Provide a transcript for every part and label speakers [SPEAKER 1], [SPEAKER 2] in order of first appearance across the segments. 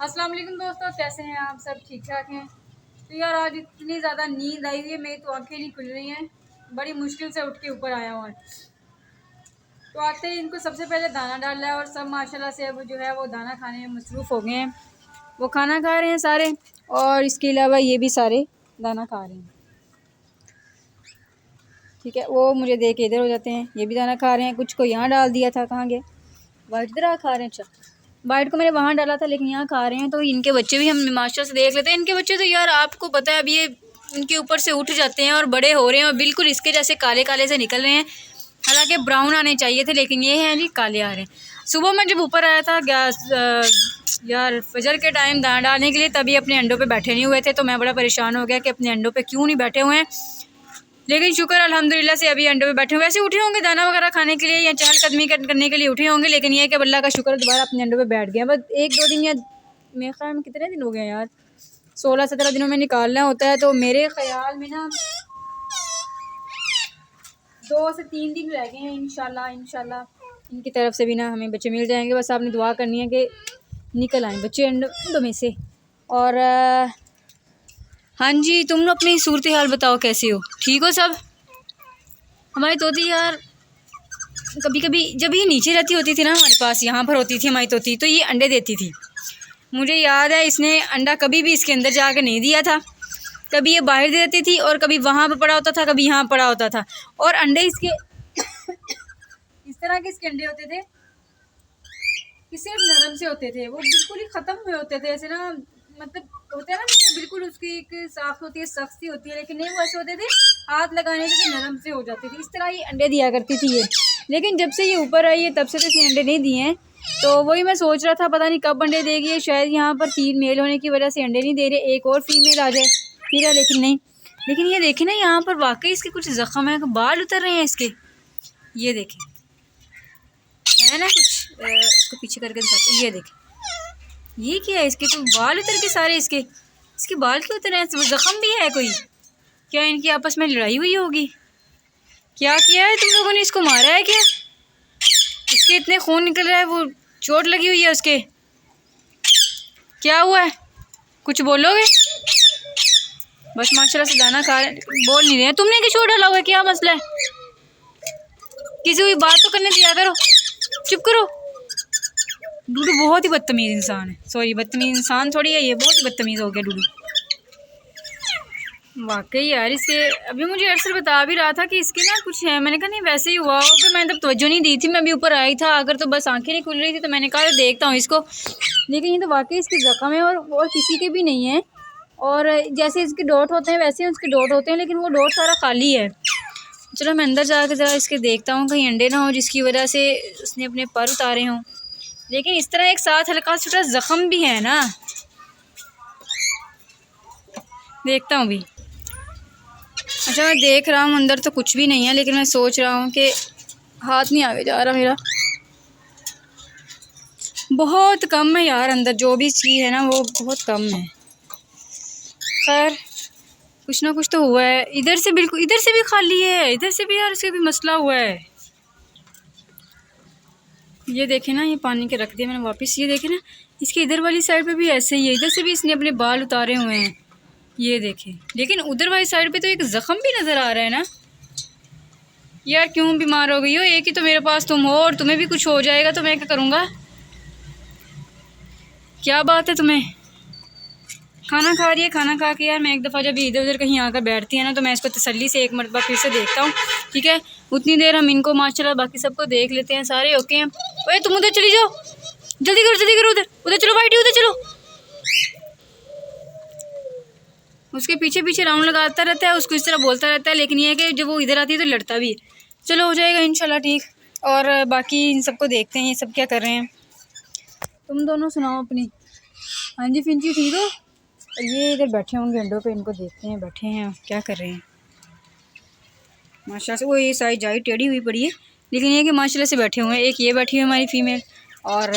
[SPEAKER 1] अस्सलाम वालेकुम दोस्तों, कैसे हैं आप सब? ठीक ठाक हैं? तो यार आज इतनी ज़्यादा नींद आई हुई है, मेरी तो आंखें नहीं खुल रही हैं। बड़ी मुश्किल से उठ के ऊपर आया हूँ। तो आते ही इनको सबसे पहले दाना डाल रहा है और सब माशाल्लाह से अब जो है वो दाना खाने में मसरूफ़ हो गए हैं। वो खाना खा रहे हैं सारे, और इसके अलावा ये भी सारे दाना खा रहे हैं। ठीक है, वो मुझे देख के इधर हो जाते हैं, ये भी दाना खा रहे हैं। कुछ को यहाँ डाल दिया था, कहाँ गए? वाइट इधर खा रहे हैं। अच्छा, वाइट को मैंने वहाँ डाला था, लेकिन यहाँ खा रहे हैं। तो इनके बच्चे भी हम मास्टर से देख लेते हैं। इनके बच्चे तो यार आपको पता है अब ये इनके ऊपर से उठ जाते हैं और बड़े हो रहे हैं और बिल्कुल इसके जैसे काले काले से निकल रहे हैं। हालांकि ब्राउन आने चाहिए थे, लेकिन ये हैं जी काले आ रहे हैं। सुबह मैं जब ऊपर आया था यार फजर के टाइम दाना डालने के लिए, तभी अपने अंडों पे बैठे नहीं हुए थे। तो मैं बड़ा परेशान हो गया कि अपने अंडों पे क्यों नहीं बैठे हुए हैं। लेकिन शुक्र अल्हम्दुलिल्लाह से अभी अंडों पे बैठे हुए। वैसे उठे होंगे दाना वगैरह खाने के लिए या चहलकदमी करने के लिए उठे होंगे, लेकिन ये कि अल्लाह का शुक्र दोबारा अपने अंडों पे बैठ गया। बस 1-2 दिन या मेरे ख्याल में कितने दिन हो गए यार, 16-17 दिनों में निकालना होता है। तो मेरे ख्याल में ना 2 से 3 दिन रह गए हैं। इंशाल्लाह इनकी तरफ से भी ना हमें बच्चे मिल जाएंगे। बस आपने दुआ करनी है कि निकल आए बच्चे अंडों में से। और हाँ जी, तुम लोग अपनी सूरत हाल बताओ, कैसे हो? ठीक हो सब? हमारी तोती यार कभी कभी जब ये नीचे रहती होती थी ना, हमारे पास यहाँ पर होती थी हमारी तोती, तो ये अंडे देती थी। मुझे याद है इसने अंडा कभी भी इसके अंदर जाकर नहीं दिया था। कभी ये बाहर दे देती थी और कभी वहाँ पर पड़ा होता था, कभी यहाँ पड़ा होता था। और अंडे इसके इस तरह के इसके अंडे होते थे कि सिर्फ नरम से होते थे, वो बिल्कुल ही ख़त्म हुए होते थे ऐसे ना, मतलब होता है ना कि बिल्कुल उसकी एक साफ होती है, सख्ती होती है, लेकिन नहीं वो ऐसे होते थे हाथ लगाने से नरम से हो जाती थी। इस तरह ये अंडे दिया करती थी ये। लेकिन जब से ये ऊपर आई है तब से तो इसने अंडे नहीं दिए हैं। तो वही मैं सोच रहा था पता नहीं कब अंडे देगी। शायद यहाँ पर 3 मेल होने की वजह से अंडे नहीं दे रहे, एक और फीमेल आ जाए फिर है, लेकिन नहीं। लेकिन ये देखें ना, यहाँ पर वाकई इसके कुछ ज़ख्म है, बाल उतर रहे हैं इसके, ये देखें है ना कुछ। इसको पीछे करके दिखाते, ये देखें ये क्या है, इसके तो बाल उतर के सारे, इसके बाल क्यों उतर हैं? जख्म भी है कोई? क्या इनकी आपस में लड़ाई हुई होगी? क्या किया है तुम लोगों ने? इसको मारा है क्या? इसके इतने खून निकल रहा है, वो चोट लगी हुई है उसके? क्या हुआ है, कुछ बोलोगे? बस माशाल्लाह से दाना खा बोल नहीं रहे हैं। तुमने क्यों डाला हुआ है, क्या मसला है? किसी हुई बात तो करने दिया करो, चुप करो। डूडू बहुत ही बदतमीज़ इंसान है। सॉरी, बदतमीज़ इंसान थोड़ी है ये, बहुत ही बदतमीज़ हो गया डूडू वाकई यार। इसके अभी मुझे अरसल बता भी रहा था कि इसके ना कुछ है। मैंने कहा नहीं वैसे ही हुआ होगा, मैंने तब तवज्जो नहीं दी थी, मैं अभी ऊपर आई था आकर तो बस आंखें नहीं खुल रही थी, तो मैंने कहा देखता हूँ इसको। लेकिन ये तो वाकई इसके ज़ख्म है और किसी के भी नहीं है। और जैसे इसके डॉट होते हैं वैसे ही उसके डॉट होते हैं, लेकिन वो डॉट सारा खाली है। चलो मैं अंदर जाकर ज़रा इसके देखता हूँ, कहीं अंडे ना हो जिसकी वजह से उसने अपने पर उतारे हों। लेकिन इस तरह एक साथ हल्का छोटा ज़ख्म भी है ना, देखता हूँ भी। अच्छा, मैं देख रहा हूँ अंदर तो कुछ भी नहीं है, लेकिन मैं सोच रहा हूँ कि हाथ नहीं आगे जा रहा मेरा, बहुत कम है यार अंदर जो भी चीज़ है ना वो बहुत कम है। खैर कुछ ना कुछ तो हुआ है। इधर से बिल्कुल, इधर से भी खाली है, इधर से भी यार इसका भी मसला हुआ है। ये देखे ना, ये पानी के रख दिया मैंने वापस। ये देखे ना, इसके इधर वाली साइड पे भी ऐसे ही है, इधर से भी इसने अपने बाल उतारे हुए हैं, ये देखें। लेकिन उधर वाली साइड पे तो एक ज़ख्म भी नज़र आ रहा है ना। यार क्यों बीमार हो गई हो? एक ही तो मेरे पास तुम हो और तुम्हें भी कुछ हो जाएगा तो मैं क्या करूँगा? क्या बात है तुम्हें? खाना खा रही है, खाना खा के यार मैं एक दफ़ा जब इधर उधर कहीं आकर बैठती है ना, तो मैं इसको तसल्ली से एक मरतबा फिर से देखता हूँ। ठीक है, उतनी देर हम इनको माशाल्लाह बाकी सबको देख लेते हैं, सारे ओके हैं। ओए तुम उधर चली जाओ, जल्दी करो जल्दी करो, उधर उधर चलो वाइटी, उधर चलो। उसके पीछे पीछे राउंड लगाता रहता है, उसको इस तरह बोलता रहता है, लेकिन ये है कि जब वो इधर आती है तो लड़ता भी है। चलो हो जाएगा इंशाल्लाह ठीक। और बाकी इन सबको देखते हैं ये सब क्या कर रहे हैं। तुम दोनों सुनाओ अपनी। हाँ जी फिंची ठीक हो? ये इधर बैठे होंगे अंडों पे, इनको देखते हैं बैठे हैं क्या कर रहे हैं। माशाल्लाह से वो ये सारी जाई टेढ़ी हुई पड़ी है, लेकिन ये कि माशाल्लाह से बैठे हुए हैं। एक ये बैठी हुई है हमारी फीमेल, और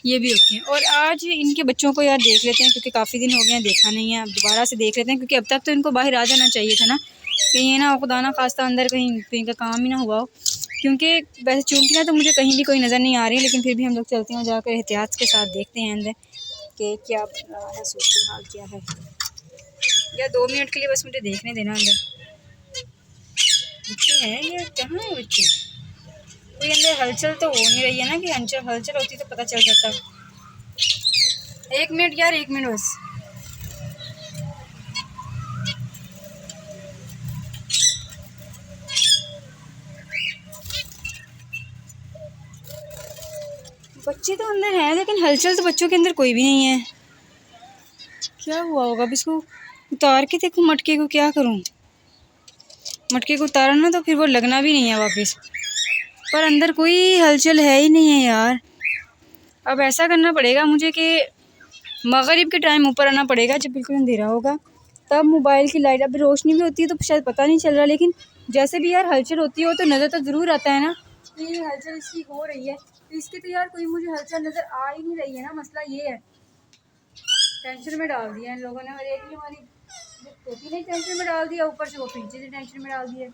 [SPEAKER 1] ये भी ओके हैं। और आज इनके बच्चों को यार देख लेते हैं, क्योंकि काफ़ी दिन हो गए हैं देखा नहीं है। अब दोबारा से देख लेते हैं, क्योंकि अब तक तो इनको बाहर आ जाना चाहिए था ना, कहीं ये ना खुदा ना खास्ता अंदर कहीं इनका काम ही ना हुआ हो। क्योंकि वैसे चूंटियाँ तो मुझे कहीं भी कोई नज़र नहीं आ रही, लेकिन फिर भी हम लोग चलते हैं जाकर एहतियात के साथ देखते हैं अंदर कि क्या बन रहा है, सूरत हाल क्या है। या 2 मिनट के लिए बस मुझे देखने देना अंदर। बच्चे हैं ये, कहाँ है बच्चे? कोई अंदर हलचल तो हो नहीं रही है ना, कि हलचल होती तो पता चल जाता। 1 मिनट यार, 1 मिनट बस। बच्चे तो अंदर हैं, लेकिन हलचल तो बच्चों के अंदर कोई भी नहीं है। क्या हुआ होगा? अब इसको उतार के देखूँ मटके को, क्या करूँ? मटके को उतारा ना तो फिर वो लगना भी नहीं है वापस, पर अंदर कोई हलचल है ही नहीं है यार। अब ऐसा करना पड़ेगा मुझे कि मगरिब के टाइम ऊपर आना पड़ेगा, जब बिल्कुल अंधेरा होगा, तब मोबाइल की लाइट, अभी रोशनी भी होती है तो शायद पता नहीं चल रहा, लेकिन जैसे भी यार हलचल होती है वो तो नज़र तो ज़रूर आता है ना कि ये हलचल इसकी हो रही है। तो इसकी तो यार कोई मुझे हलचल नज़र आ ही नहीं रही है ना, मसला ये है। टेंशन में डाल दिया इन लोगों ने, और एक ही हमारी टोपी ने टेंशन में डाल दिया, ऊपर से वो पीछे से टेंशन में डाल दिया।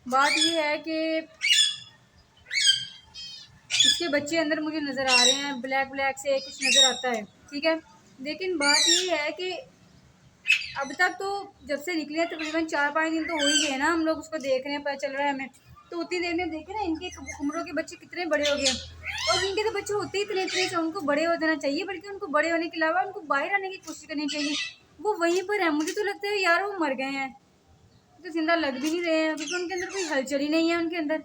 [SPEAKER 1] बात ये है कि इसके बच्चे अंदर मुझे नज़र आ रहे हैं, ब्लैक ब्लैक से कुछ नज़र आता है, ठीक है। लेकिन बात ये है कि अब तक तो जब से निकले तकरीबन 4-5 दिन तो हो ही गए ना, हम लोग उसको देख रहे हैं, पता चल रहा है हमें। तो उतनी देर में देखे ना इनके उम्रों के बच्चे कितने बड़े हो गए, और इनके तो बच्चे होते ही इतने इतने से, उनको बड़े हो जाना चाहिए, बल्कि उनको बड़े होने के अलावा उनको बाहर आने की कोशिश करनी चाहिए। वो वहीं पर है, मुझे तो लगता है यार वो मर गए हैं, तो जिंदा लग भी नहीं रहे हैं, क्योंकि उनके अंदर कोई हलचल ही नहीं है उनके अंदर।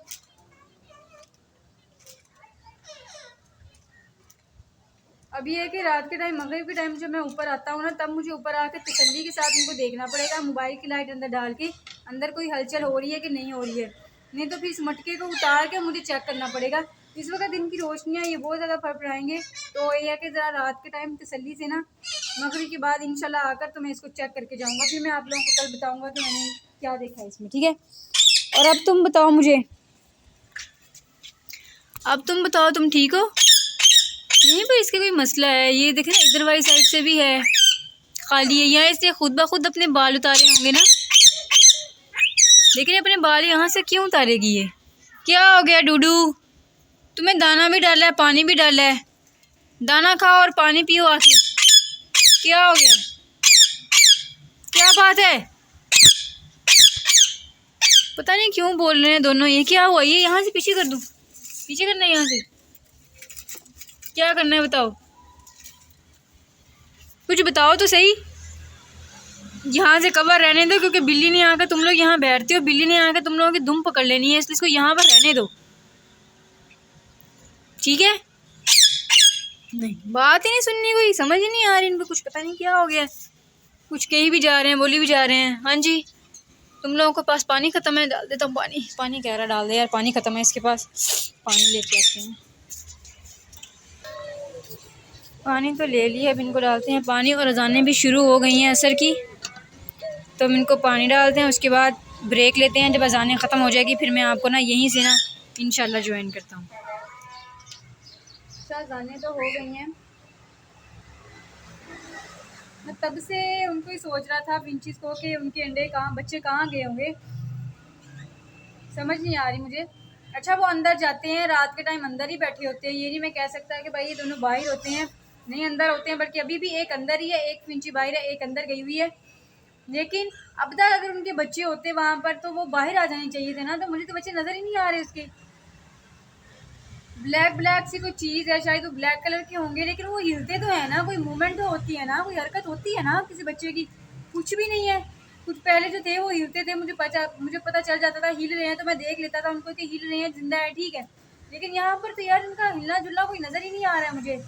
[SPEAKER 1] अब ये है कि रात के टाइम, मगरिब के टाइम जब मैं ऊपर आता हूँ ना, तब मुझे ऊपर आकर तसल्ली के साथ इनको देखना पड़ेगा, मोबाइल की लाइट अंदर डाल के अंदर कोई हलचल हो रही है कि नहीं हो रही है, नहीं तो फिर इस मटके को उतार के मुझे चेक करना पड़ेगा। इस वक्त दिन की रोशनियाँ ये बहुत ज़्यादा फर्क पड़ाएंगे, तो ये है कि ज़रा रात के टाइम तसल्ली से ना, मगरिब के बाद इंशाल्लाह आकर तो मैं इसको चेक करके जाऊँगा, फिर मैं आप लोगों को कल बताऊँगा कि मैंने क्या देखा है इसमें, ठीक है। और अब तुम बताओ मुझे, अब तुम बताओ, तुम ठीक हो? नहीं भाई, इसका कोई मसला है, ये देखे ना इधर वाली साइड से भी है खाली है, यहाँ इसलिए खुद ब खुद अपने बाल उतारे होंगे ना, लेकिन अपने बाल यहाँ से क्यों उतारेगी ये? क्या हो गया डूडू? तुम्हें दाना भी डाला है, पानी भी डाला है, दाना खाओ और पानी पियो आके। क्या हो गया? क्या बात है? पता नहीं क्यों बोल रहे हैं दोनों, ये क्या हुआ? ये यहाँ से पीछे कर दूँ? पीछे करना है यहाँ से? क्या करना है बताओ, कुछ बताओ तो सही। यहाँ से कवर रहने दो, क्योंकि बिल्ली ने आकर, तुम लोग यहाँ बैठते हो, बिल्ली ने आकर तुम लोगों की दुम पकड़ लेनी है, इसलिए इसको यहाँ पर रहने दो, ठीक है। नहीं, बात ही नहीं सुननी, कोई समझ ही नहीं आ रही इनको, कुछ पता नहीं क्या हो गया, कुछ कहीं भी जा रहे हैं, बोली भी जा रहे हैं। हाँ जी, तुम लोगों के पास पानी ख़त्म है, डाल देता हूँ पानी। पानी कह रहा डाल दे यार, पानी ख़त्म है इसके पास, पानी लेके आते हैं। पानी तो ले लिया, अब इनको डालते हैं पानी, और अजानें भी शुरू हो गई हैं असर की, तो हम इनको पानी डालते हैं, उसके बाद ब्रेक लेते हैं। जब अजानें ख़त्म हो जाएगी फिर मैं आपको ना यहीं से ना इंशाल्लाह ज्वाइन करता हूँ। अजानें तो हो गई हैं, मैं तब से उनको ही सोच रहा था पिंचीज़ को कि उनके अंडे कहाँ, बच्चे कहाँ गए होंगे, समझ नहीं आ रही मुझे। अच्छा, वो अंदर जाते हैं रात के टाइम, अंदर ही बैठे होते हैं, ये नहीं मैं कह सकता कि भाई ये दोनों बाहर होते हैं, नहीं अंदर होते हैं, बल्कि अभी भी एक अंदर ही है, एक पिंची बाहर है, एक अंदर गई हुई है। लेकिन अब तक अगर उनके बच्चे होते वहाँ पर तो वो बाहर आ जाने चाहिए थे ना, तो मुझे तो बच्चे नज़र ही नहीं आ रहे उसके। ब्लैक ब्लैक सी कोई चीज़ है, शायद वो ब्लैक कलर के होंगे, लेकिन वो हिलते तो है ना, कोई मूवमेंट तो होती है ना, कोई हरकत होती है ना किसी बच्चे की, कुछ भी नहीं है। कुछ पहले जो थे वो हिलते थे, मुझे पता चल जाता था हिल रहे हैं, तो मैं देख लेता था उनको कि हिल रहे हैं, जिंदा है, ठीक है। लेकिन यहाँ पर तो यार इनका हिलना जुलना कोई नज़र ही नहीं आ रहा है मुझे,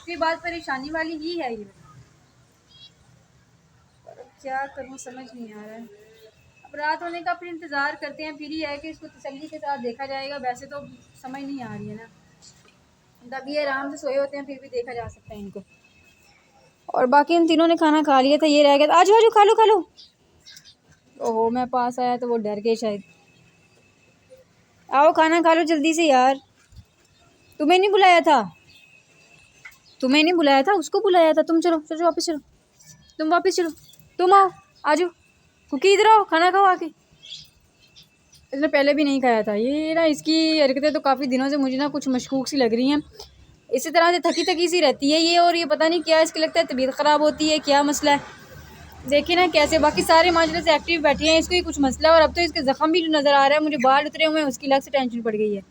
[SPEAKER 1] ये बात परेशानी वाली ही है ये। क्या करूँ समझ नहीं आ रहा है। अब रात होने का फिर इंतज़ार करते हैं, फिर ही है कि इसको तसल्ली के साथ देखा जाएगा, वैसे तो समझ नहीं आ रही है ना, तब ये आराम से सोए होते हैं, फिर भी देखा जा सकता है इनको। और बाकी इन तीनों ने खाना खा लिया था, ये रह गया था, आजू आजू खा लो खा लो। ओहो, मैं पास आया तो वो डर गए शायद। आओ खाना खा लो जल्दी से यार, तुम्हें नहीं बुलाया था, तुम्हें नहीं बुलाया था, उसको बुलाया था। तुम चलो चलो वापस चलो, तुम वापस चलो, तुम आओ, आजो कुकी, इधर आओ, खाना खाओ आके। इसने पहले भी नहीं खाया था। ये ना इसकी हरकतें तो काफ़ी दिनों से मुझे ना कुछ मशकूक सी लग रही हैं। इसी तरह से थकी थकी सी रहती है ये, और ये पता नहीं क्या इसके लगता है तबीयत ख़राब होती है, क्या मसला है। देखिए ना कैसे बाकी सारे माशाल्लाह से एक्टिव बैठे हैं, इसको ही कुछ मसला है। और अब तो इसके ज़ख्म भी जो नज़र आ रहा है मुझे, बाल उतरे हुए हैं, उसकी अलग से टेंशन पड़ गई है।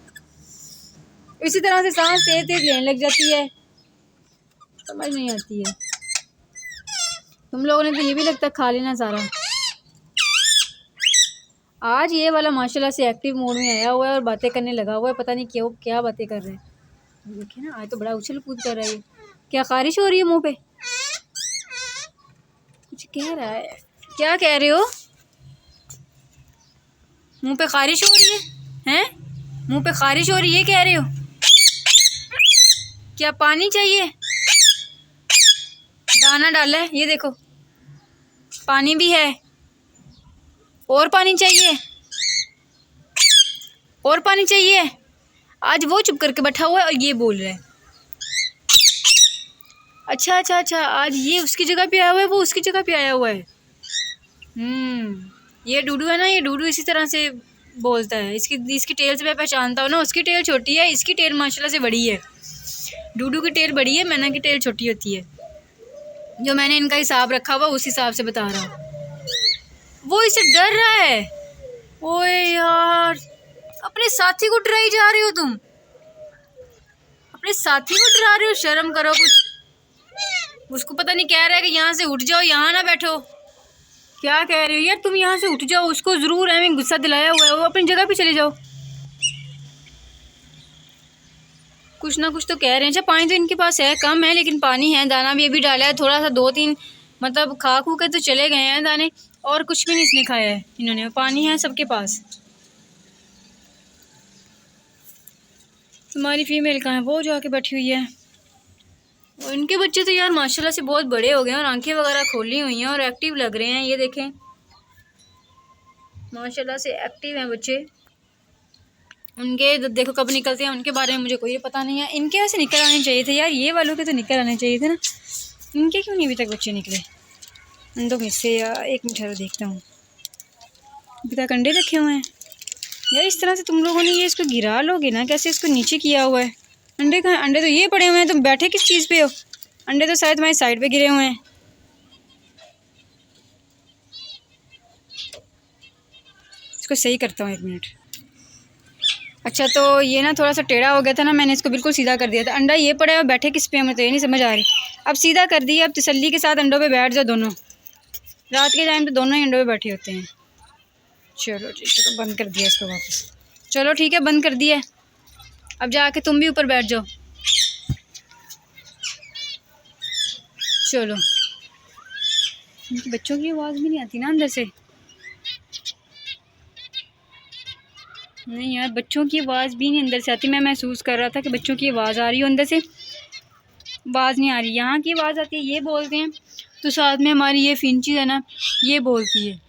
[SPEAKER 1] इसी तरह से सांस तेज तेज लेने लग जाती है, समझ नहीं आती है। तुम लोगों ने तो ये भी लगता है खा लेना सारा। आज ये वाला माशाल्लाह से एक्टिव मोड में आया हुआ है और बातें करने लगा हुआ है, पता नहीं क्यों क्या बातें कर रहे हैं। देखिए ना आज तो बड़ा उछल कूद कर रहा है। क्या खारिश हो रही है मुंह पे? कुछ कह रहा है, क्या कह रहे हो? मुंह पे खारिश हो रही है? हैं? मुंह पे खारिश हो रही है कह रहे हो? क्या पानी चाहिए? दाना डाला है ये देखो, पानी भी है। और पानी चाहिए? और पानी चाहिए? आज वो चुप करके बैठा हुआ है और ये बोल रहा है। अच्छा अच्छा अच्छा, आज ये उसकी जगह पे आया हुआ है, वो उसकी जगह पे आया हुआ है। ये डूडू है ना, ये डूडू इसी तरह से बोलता है। इसकी टेल से मैं पहचानता हूँ ना, उसकी टेल छोटी है, इसकी टेल माशाल्लाह से बड़ी है। डूडू की टेल बड़ी है, मैना की टेल छोटी होती है। जो मैंने इनका हिसाब रखा हुआ उस हिसाब से बता रहा हूँ। वो इससे डर रहा है। ओए यार, अपने साथी को डराई जा रही हो तुम, अपने साथी को डरा रहे हो, शर्म करो कुछ। उसको पता नहीं कह रहा है कि यहाँ से उठ जाओ, यहाँ ना बैठो। क्या कह रहे हो यार तुम, यहाँ से उठ जाओ। उसको जरूर है मैं गुस्सा दिलाया हुआ है, वो अपनी जगह पे चले जाओ। कुछ ना कुछ तो कह रहे हैं। अच्छा पानी तो इनके पास है, कम है लेकिन पानी है। दाना भी अभी डाला है थोड़ा सा, 2-3 मतलब खा खू के तो चले गए हैं दाने, और कुछ भी नहीं इसने खाया है इन्होंने। पानी है सबके पास। तुम्हारी फीमेल कहाँ है? वो जाके बैठी हुई है। और इनके बच्चे तो यार माशाल्लाह से बहुत बड़े हो गए हैं और आंखें वगैरह खोली हुई हैं और एक्टिव लग रहे हैं। ये देखें माशाल्लाह से एक्टिव हैं बच्चे। उनके देखो कब निकलते हैं उनके बारे में मुझे कोई पता नहीं है। इनके वैसे निकल आने चाहिए थे यार, ये वालों के तो निकल आने चाहिए थे ना। इनके क्यों नहीं अभी तक बच्चे निकले? अंडों में से यार एक मिनट देखता हूँ, अभी तक अंडे रखे हुए हैं यार। इस तरह से तुम लोगों ने ये इसको गिरा लोगे ना, कैसे इसको नीचे किया हुआ है। अंडे कहाँ? अंडे तो ये पड़े हुए हैं, तुम बैठे किस चीज़ पे हो? अंडे तो शायद तुम्हारी साइड पे गिरे हुए हैं। इसको सही करता हूँ एक मिनट। अच्छा तो ये ना थोड़ा सा टेढ़ा हो गया था ना, मैंने इसको बिल्कुल सीधा कर दिया था। अंडा ये पड़ा है और बैठे किस पे हमें तो ये नहीं समझ आ रही। अब सीधा कर दिया, अब तसल्ली के साथ अंडों पे बैठ जाओ दोनों। रात के टाइम तो दोनों ही अंडों पे बैठे होते हैं। चलो जी, चलो बंद कर दिया इसको वापस। चलो ठीक है, बंद कर दिया। अब जाके तुम भी ऊपर बैठ जाओ। चलो, इनके बच्चों की आवाज़ भी नहीं आती ना अंदर से। नहीं यार, बच्चों की आवाज़ भी नहीं अंदर से आती। मैं महसूस कर रहा था कि बच्चों की आवाज़ आ रही हो, अंदर से आवाज़ नहीं आ रही। यहाँ की आवाज़ आती है, ये बोलते हैं तो साथ में हमारी ये फिंची है ना, ये बोलती है।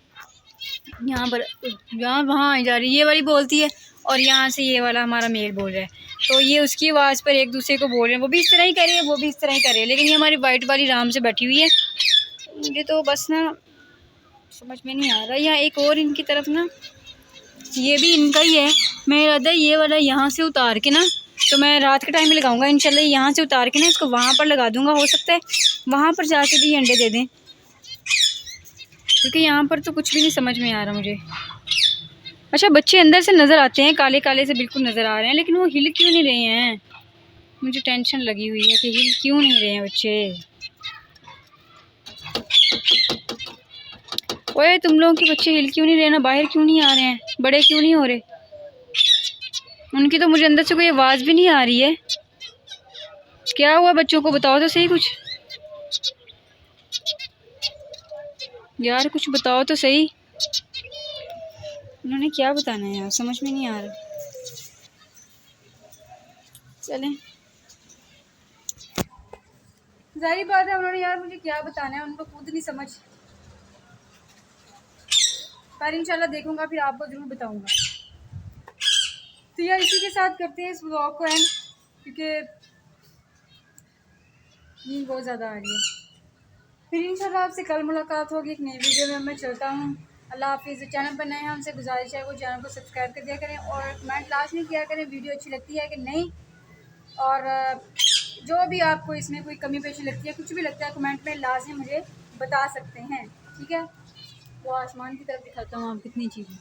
[SPEAKER 1] यहाँ पर यहाँ वहाँ आई जा रही, ये वाली बोलती है, और यहाँ से ये वाला हमारा मेल बोल रहा है। तो ये उसकी आवाज़ पर एक दूसरे को बोल रहे हैं। वो भी इस तरह ही करे, वो भी इस तरह ही करे। लेकिन ये हमारी वाइट वाली आराम से बैठी हुई है। मुझे तो बस ना समझ में नहीं आ रहा। यहाँ एक और इनकी तरफ ना, ये भी इनका ही है। मेरा इरादा ये वाला यहाँ से उतार के ना, तो मैं रात के टाइम में लगाऊंगा इंशाल्लाह। यहाँ से उतार के ना इसको वहाँ पर लगा दूंगा। हो सकता है वहाँ पर जाके भी अंडे दे दें, क्योंकि यहाँ पर तो कुछ भी नहीं समझ में आ रहा मुझे। अच्छा बच्चे अंदर से नज़र आते हैं, काले काले से बिल्कुल नज़र आ रहे हैं, लेकिन वो हिल क्यों नहीं रहे हैं? मुझे टेंशन लगी हुई है कि हिल क्यों नहीं रहे हैं बच्चे। ओए तुम लोगों के बच्चे हिल क्यों नहीं रहे ना, बाहर क्यों नहीं आ रहे हैं, बड़े क्यों नहीं हो रहे? उनकी तो मुझे अंदर से कोई आवाज़ भी नहीं आ रही है। क्या हुआ बच्चों को, बताओ तो सही कुछ यार, कुछ बताओ तो सही। उन्होंने क्या बताना है यार, समझ में नहीं आ रहा। चलें, जाहिर बात है उन्होंने यार मुझे क्या बताना है, उनको खुद नहीं समझ। पर इंशाल्लाह देखूंगा, फिर आपको ज़रूर बताऊंगा। तो यार इसी के साथ करते हैं इस व्लॉग को एंड, क्योंकि नींद बहुत ज़्यादा आ रही है। फिर इंशाल्लाह आपसे कल मुलाकात होगी एक नई वीडियो में। मैं चलता हूँ, अल्लाह हाफिज़। चैनल पर नए हैं, हमसे गुजारिश है वो चैनल को सब्सक्राइब कर दिया करें और कमेंट लाजमी किया करें वीडियो अच्छी लगती है कि नहीं। और जो भी आपको इसमें कोई कमी पेशी लगती है, कुछ भी लगता है, कमेंट में लाजमी मुझे बता सकते हैं, ठीक है। वो आसमान की तरफ दिखाता हूँ, आप कितनी चीज़ें